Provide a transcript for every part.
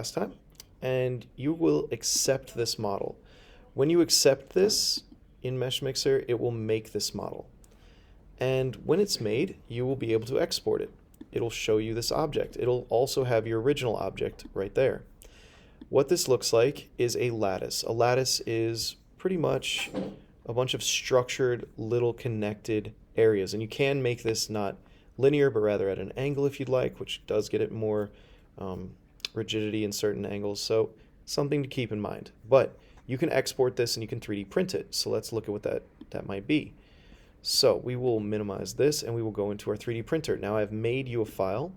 last time, and you will accept this model. When you accept this in Mesh Mixer, it will make this model. And when it's made, you will be able to export it. It'll show you this object. It'll also have your original object right there. What this looks like is a lattice. A lattice is pretty much a bunch of structured little connected areas. And you can make this not linear, but rather at an angle if you'd like, which does get it more rigidity in certain angles. So something to keep in mind. But you can export this and you can 3D print it. So let's look at what that might be. So we will minimize this and we will go into our 3D printer. Now I've made you a file.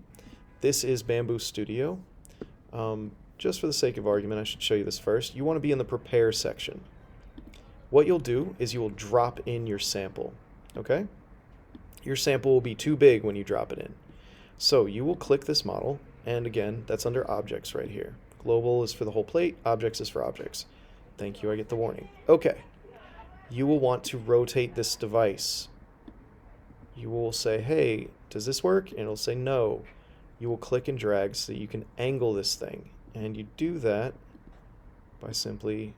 This is Bambu Studio. Just for the sake of argument, I should show you this first. You want to be in the prepare section. What you'll do is you will drop in your sample, okay? Your sample will be too big when you drop it in. So you will click this model, and again, that's under objects right here. Global is for the whole plate, objects is for objects. Thank you, I get the warning. Okay, you will want to rotate this device. You will say, hey, does this work? And it'll say no. You will click and drag so you can angle this thing. And you do that by simply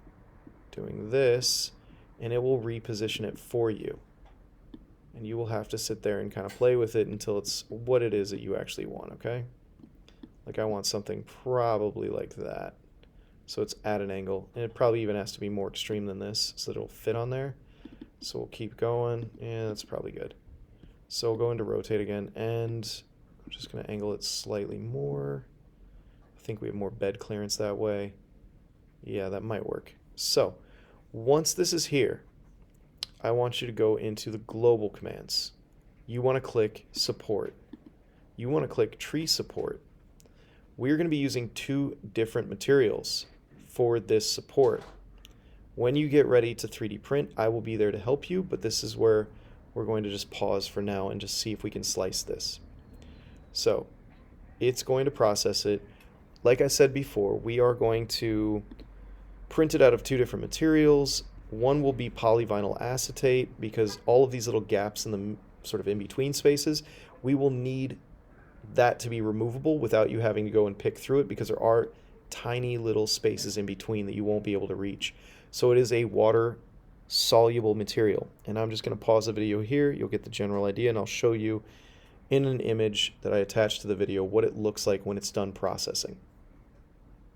doing this, and it will reposition it for you. And you will have to sit there and kind of play with it until it's what it is that you actually want, okay? Like I want something probably like that. So it's at an angle, and it probably even has to be more extreme than this so that it'll fit on there. So we'll keep going, and that's probably good. So we'll go into rotate again, and I'm just going to angle it slightly more. I think we have more bed clearance that way. Yeah, that might work. So once this is here, I want you to go into the global commands. You want to click support. You want to click tree support. We're going to be using two different materials for this support. When you get ready to 3D print, I will be there to help you, but this is where we're going to just pause for now and just see if we can slice this. So it's going to process it. Like I said before, we are going to print it out of two different materials. One will be polyvinyl acetate because all of these little gaps in the sort of in-between spaces, we will need that to be removable without you having to go and pick through it because there are tiny little spaces in between that you won't be able to reach. So it is a water soluble material. And I'm just going to pause the video here. You'll get the general idea, and I'll show you in an image that I attached to the video what it looks like when it's done processing.